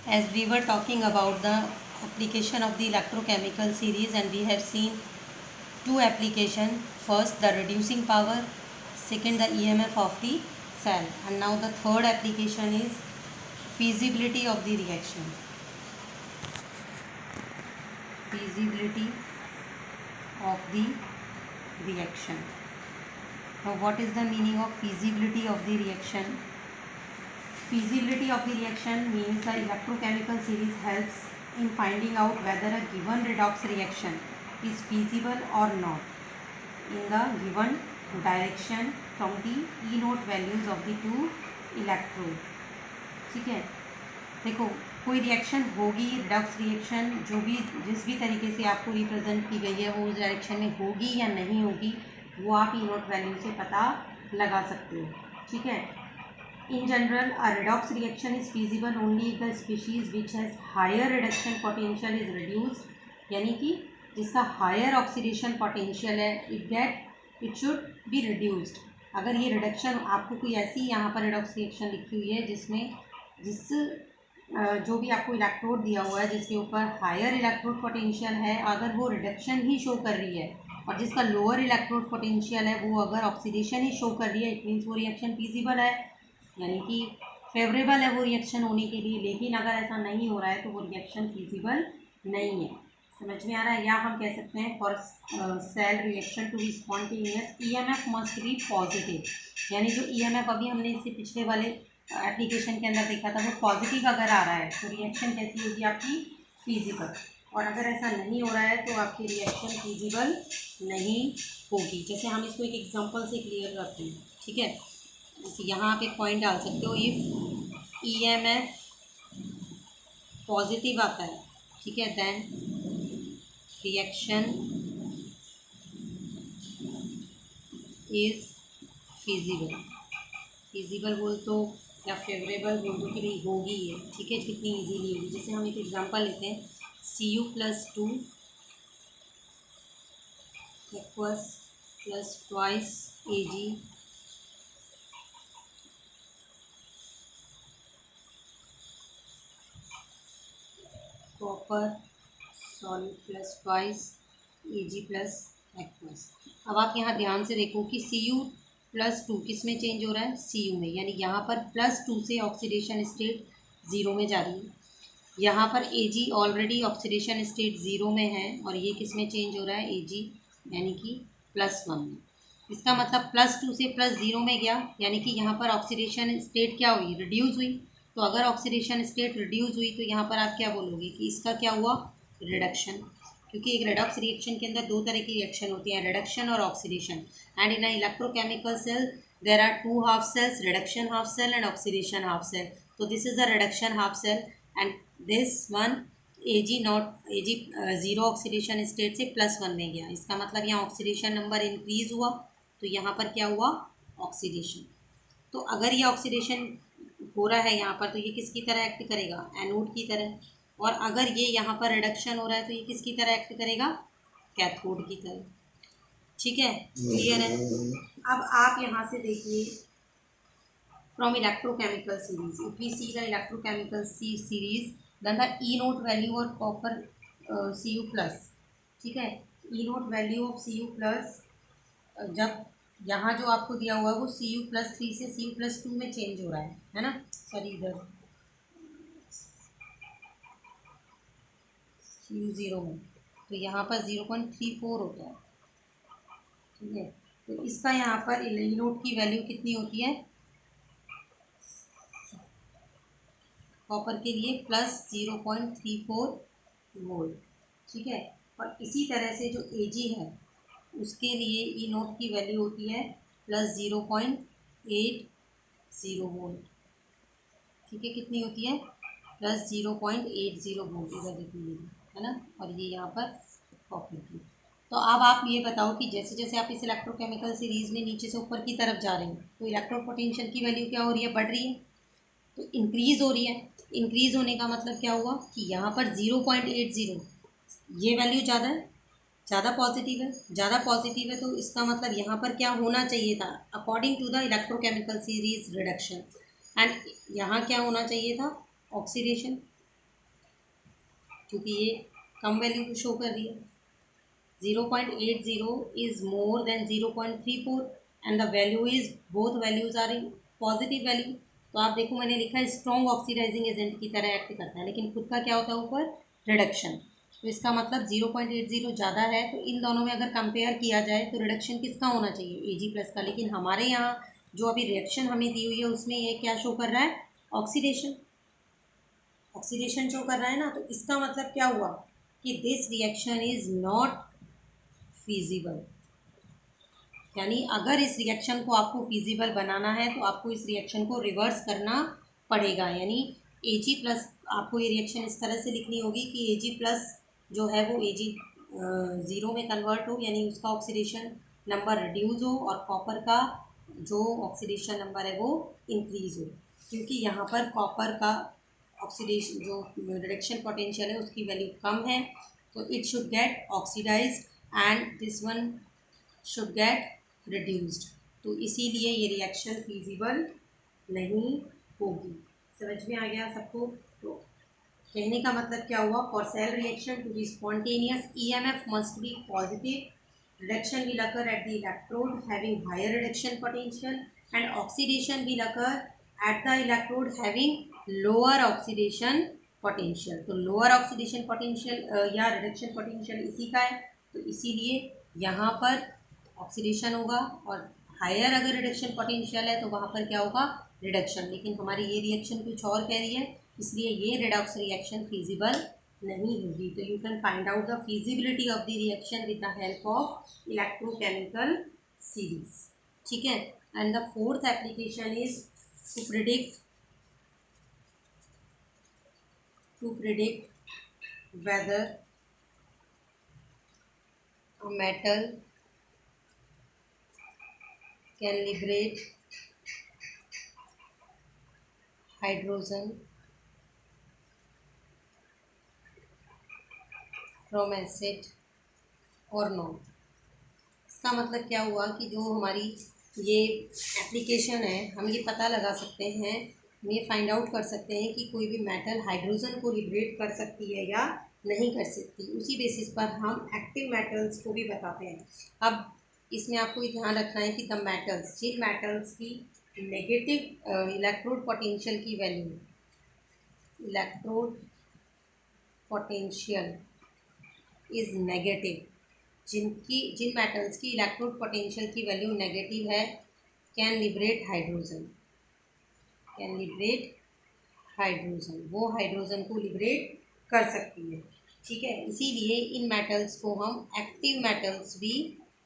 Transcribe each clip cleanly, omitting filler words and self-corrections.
As we were talking about the application of the electrochemical series, and we have seen two application. First, the reducing power. Second, the EMF of the cell. And now the third application is feasibility of the reaction. Feasibility of the reaction. Now, what is the meaning of feasibility of the reaction? Feasibility of the reaction means the electrochemical series helps in finding out whether a given redox reaction is feasible or not in the given direction from the E note values of the two electrode. ठीक है, देखो कोई reaction होगी, redox reaction जो भी जिस भी तरीके से आपको रिप्रेजेंट की गई है वो उस डायरेक्शन में होगी या नहीं होगी वो आप ई नोट वैल्यू से पता लगा सकते हो. ठीक है. In general, a redox reaction is feasible only if the species which has higher reduction potential is reduced. यानी कि जिसका higher oxidation potential है, it should be reduced. अगर ये reduction आपको कोई ऐसी यहाँ पर redox reaction लिखी हुई है जिसमें जो भी आपको इलेक्ट्रोड दिया हुआ है जिसके ऊपर हायर इलेक्ट्रोड पोटेंशियल है, अगर वो रिडक्शन ही शो कर रही है और जिसका लोअर इलेक्ट्रोड पोटेंशियल है वो अगर ऑक्सीडेशन ही शो कर रही है, इट मीन्स वो रिएक्शन फीजिबल है, यानी कि फेवरेबल है वो रिएक्शन होने के लिए. लेकिन अगर ऐसा नहीं हो रहा है तो वो रिएक्शन फीजिबल नहीं है. समझ में आ रहा है? या हम कह सकते हैं for cell reaction to be spontaneous EMF must be positive. यानी जो ईएमएफ अभी हमने इससे पिछले वाले एप्लीकेशन के अंदर देखा था वो पॉजिटिव अगर आ रहा है तो रिएक्शन कैसी होगी आपकी? फीजिबल. और अगर ऐसा नहीं हो रहा है तो आपकी रिएक्शन फीजिबल नहीं होगी. जैसे हम इसको एक एग्जांपल से क्लियर करते हैं. ठीक है, जैसे यहाँ आप एक पॉइंट डाल सकते हो, इफ ईएमएफ पॉजिटिव आता है, ठीक है, then reaction is feasible. Feasible बोल तो या फेवरेबल बोल दो कि भाई होगी ये. ठीक है, कितनी इजीली होगी. जैसे हम एक एग्जांपल लेते हैं, Cu+2 aqueous plus twice Ag copper solid plus twice Ag plus aqueous. अब आप यहाँ ध्यान से देखो कि Cu+2 किस में चेंज हो रहा है? Cu में. यानी यहाँ पर +2 से ऑक्सीडेशन स्टेट 0 में जा रही है. यहाँ पर Ag ऑलरेडी ऑक्सीडेशन स्टेट 0 में है और ये किस में चेंज हो रहा है? Ag यानी कि +1 में. इसका मतलब +2 से +0 में गया, यानी कि यहाँ पर ऑक्सीडेशन स्टेट क्या हुई? रिड्यूस हुई. तो अगर ऑक्सीडेशन स्टेट रिड्यूस हुई तो यहाँ पर आप क्या बोलोगे कि इसका क्या हुआ? रिडक्शन. क्योंकि एक रिडॉक्स रिएक्शन के अंदर दो तरह की रिएक्शन होती है, रिडक्शन और oxidation. And in electrochemical cell there are two half cells, reduction half cell and oxidation half cell. तो this is the reduction half cell and this one Ag not Ag 0 oxidation state से +1 में गया. इसका मतलब यहाँ oxidation number increase हुआ तो यहाँ पर क्या हुआ? ऑक्सीडेशन. तो अगर ये ऑक्सीडेशन हो रहा है यहाँ पर तो ये किसकी तरह एक्ट करेगा? एनोड की तरह. और अगर ये यहाँ पर रिडक्शन हो रहा है तो ये किसकी तरह एक्ट करेगा? कैथोड की तरह. ठीक है, क्लियर है? अब आप यहाँ से देखिए, from electrochemical series if we see the electrochemical series then the E not value और कॉपर Cu+. ठीक है, E not value of Cu+, जब यहाँ जो आपको दिया हुआ है वो Cu+3 से Cu+2 में चेंज हो रहा है ना? सॉरी, इधर Cu0 में, तो यहाँ पर 0.34 होता है. ठीक है, तो इसका यहाँ पर ई नोट की वैल्यू कितनी होती है? कॉपर के लिए +0.34 वोल्ट. ठीक है, और इसी तरह से जो Ag है उसके लिए ई नोट की वैल्यू होती है +0.80 वोल्ट. ठीक है, कितनी होती है? +0.80 वोल्ट. इधर देखिए है ना, और ये यहाँ पर कॉपर की. तो अब आप ये बताओ कि जैसे जैसे आप इस इलेक्ट्रोकेमिकल सीरीज में नीचे से ऊपर की तरफ जा रहे हैं तो इलेक्ट्रो पोटेंशियल की वैल्यू क्या हो रही है? बढ़ रही है. तो इंक्रीज़ हो रही है. इंक्रीज़ होने का मतलब क्या हुआ कि यहाँ पर 0.80 ये वैल्यू ज़्यादा है, ज़्यादा पॉजिटिव है. ज़्यादा पॉजिटिव है तो इसका मतलब यहाँ पर क्या होना चाहिए था? According to the electrochemical series reduction. And यहाँ क्या होना चाहिए था? ऑक्सीडेशन. क्योंकि ये कम वैल्यू शो कर रही है। 0.80 is more than 0.34 and the value is both values are in positive value। तो आप देखो मैंने लिखा है स्ट्रॉन्ग ऑक्सीडाइजिंग एजेंट की तरह एक्ट करता है, लेकिन खुद का क्या होता है ऊपर, रिडक्शन। तो इसका मतलब 0.80 ज़्यादा है, तो इन दोनों में अगर कंपेयर किया जाए तो रिडक्शन किसका होना चाहिए, Ag प्लस का। लेकिन हमारे यहाँ जो अभी रिएक्शन हमें दी हुई है उसमें ये क्या शो कर रहा है, ऑक्सीडेशन। ऑक्सीडेशन शो कर रहा है ना, तो इसका मतलब क्या हुआ कि this reaction is not feasible. यानी अगर इस रिएक्शन को आपको फीजिबल बनाना है तो आपको इस रिएक्शन को रिवर्स करना पड़ेगा। यानी Ag प्लस आपको ये रिएक्शन इस तरह से लिखनी होगी कि Ag प्लस जो है वो Ag ज़ीरो में कन्वर्ट हो, यानी उसका ऑक्सीडेशन नंबर रिड्यूस हो और कॉपर का जो ऑक्सीडेशन नंबर है वो इंक्रीज हो। क्योंकि यहाँ पर कॉपर का ऑक्सीडेशन जो रिडक्शन पोटेंशियल है उसकी वैल्यू कम है, तो it should get oxidised and this one should get reduced. तो इसीलिए ये रिएक्शन फीजिबल नहीं होगी। समझ में आ गया सबको। तो कहने का मतलब क्या हुआ, for cell reaction to be spontaneous EMF must be positive, reduction will occur at the electrode having higher reduction potential and oxidation will occur at the electrode having lower oxidation potential. तो lower oxidation potential या reduction potential इसी का है, तो इसीलिए यहाँ पर oxidation होगा, और हायर अगर रिडक्शन पोटेंशियल है तो वहाँ पर क्या होगा, रिडक्शन। लेकिन हमारी ये रिएक्शन कुछ और कह रही है, इसलिए ये रिडॉक्स रिएक्शन फीजिबल नहीं होगी। तो you can find out the feasibility of the reaction with the help of electrochemical series. ठीक है। And the fourth application is to predict whether a metal can liberate hydrogen from acid or not। इसका मतलब क्या हुआ कि जो हमारी ये एप्लीकेशन है, हम ये पता लगा सकते हैं, हम ये फाइंड आउट कर सकते हैं कि कोई भी मेटल हाइड्रोजन को लिबरेट कर सकती है या नहीं कर सकती। उसी बेसिस पर हम एक्टिव मेटल्स को भी बताते हैं। अब इसमें आपको ये ध्यान रखना है कि द मेटल्स, जिन मेटल्स की नेगेटिव इलेक्ट्रोड पोटेंशियल की value, electrode potential is negative, जिन मेटल्स की इलेक्ट्रोड पोटेंशियल की वैल्यू नेगेटिव है, can liberate hydrogen, can liberate hydrogen, वो हाइड्रोजन को लिबरेट कर सकती है। ठीक है, इसीलिए इन मेटल्स को हम एक्टिव मेटल्स भी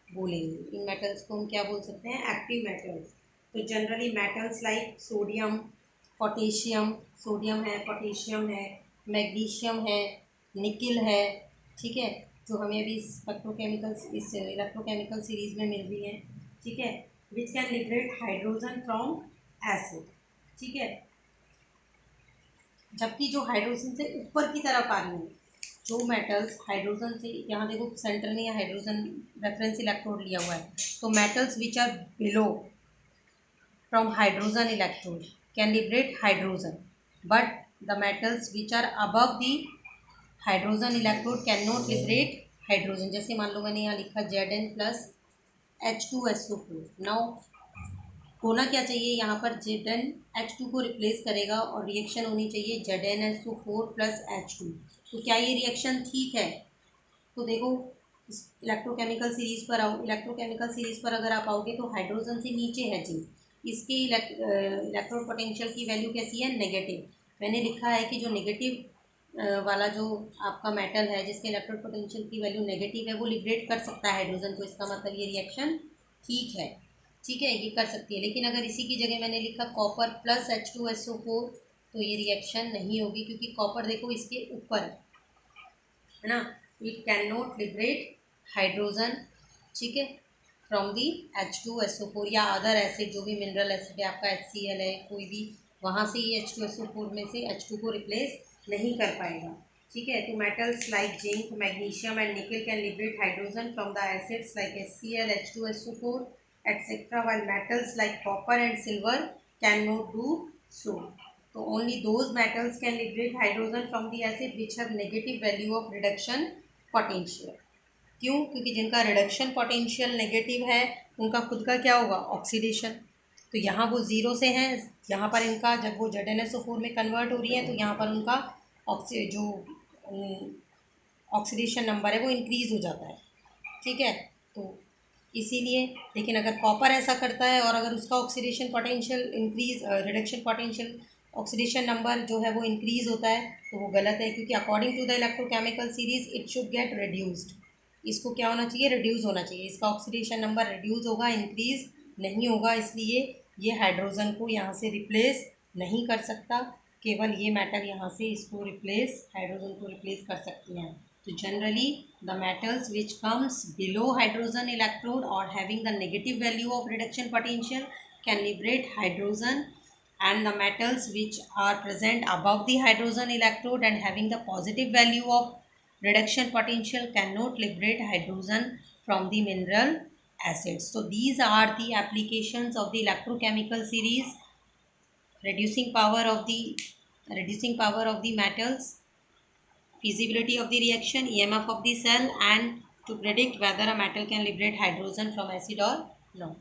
बोलेंगे। इन मेटल्स को हम क्या बोल सकते हैं, एक्टिव मेटल्स। तो generally metals like sodium, potassium, sodium है, पोटेशियम है, मैग्नीशियम है, निकिल है, ठीक है, जो हमें अभी इस इलेक्ट्रोकेमिकल सीरीज में मिल रही है। ठीक है, which can liberate hydrogen from acid. ठीक है, जबकि जो हाइड्रोजन से ऊपर की तरफ आ रही हैं, जो मेटल्स हाइड्रोजन से, यहाँ देखो सेंटर में यहाँ हाइड्रोजन रेफरेंस इलेक्ट्रोड लिया हुआ है, तो metals which are below from hydrogen electrode can liberate hydrogen, but the metals which are above the hydrogen electrode can not liberate hydrogen. जैसे मान लो मैंने यहाँ लिखा Zn प्लस H2SO4। नाउ होना क्या चाहिए, यहाँ पर Zn H2 को रिप्लेस करेगा और रिएक्शन होनी चाहिए ZnSO4 प्लस H2। तो क्या ये रिएक्शन ठीक है? तो देखो इलेक्ट्रोकेमिकल सीरीज पर आओ, इलेक्ट्रोकेमिकल सीरीज पर अगर आप आओगे तो हाइड्रोजन से नीचे है जिंक, इसके इलेक्ट्रोड पोटेंशियल की वैल्यू कैसी है, नेगेटिव। मैंने लिखा है कि जो नेगेटिव वाला जो आपका मेटल है जिसके इलेक्ट्रोड पोटेंशियल की वैल्यू नेगेटिव है, वो लिबरेट कर सकता है हाइड्रोजन को। इसका मतलब ये रिएक्शन ठीक है। ठीक है, ये कर सकती है। लेकिन अगर इसी की जगह मैंने लिखा कॉपर प्लस H2SO4, तो ये रिएक्शन नहीं होगी, क्योंकि कॉपर देखो इसके ऊपर है ना, it can not liberate hydrogen, ठीक है, फ्रॉम दी H2SO4 या अदर एसिड, जो भी मिनरल एसिड है आपका HCl है कोई भी, वहाँ से ये H2SO4 में से H2 को रिप्लेस नहीं कर पाएगा। ठीक है, तो metals like zinc, magnesium and निकल can liberate hydrogen from the acids like HCl, H2SO4 etc, while metals like copper and silver cannot do so। तो only those metals can liberate hydrogen from the acid which have negative value of reduction potential. क्यों? क्योंकि जिनका reduction potential negative है उनका खुद का क्या होगा, ऑक्सीडेशन। तो यहाँ वो ज़ीरो से हैं, यहाँ पर इनका जब वो ZnSO4 में कन्वर्ट हो रही है तो यहाँ पर उनका ऑक्सीडेशन नंबर है वो इंक्रीज़ हो जाता है, ठीक है। तो इसीलिए, लेकिन अगर कॉपर ऐसा करता है और अगर उसका oxidation potential increase, reduction potential, oxidation number जो है वो इंक्रीज़ होता है, तो वो गलत है, क्योंकि according to the electrochemical series it should get reduced. इसको क्या होना चाहिए, रिड्यूस होना चाहिए। इसका ऑक्सीडेशन नंबर रिड्यूस होगा, इंक्रीज नहीं होगा, इसलिए ये हाइड्रोजन को यहाँ से रिप्लेस नहीं कर सकता। केवल ये मेटल यहाँ से इसको रिप्लेस, हाइड्रोजन को रिप्लेस कर सकती हैं। So generally the metals which comes below hydrogen electrode or having the negative value of reduction potential can liberate hydrogen, and the metals which are present above the hydrogen electrode and having the positive value of reduction potential cannot liberate hydrogen from the mineral acids. So these are the applications of the electrochemical series, reducing power of the metals, feasibility of the reaction, EMF of the cell, and to predict whether a metal can liberate hydrogen from acid or no.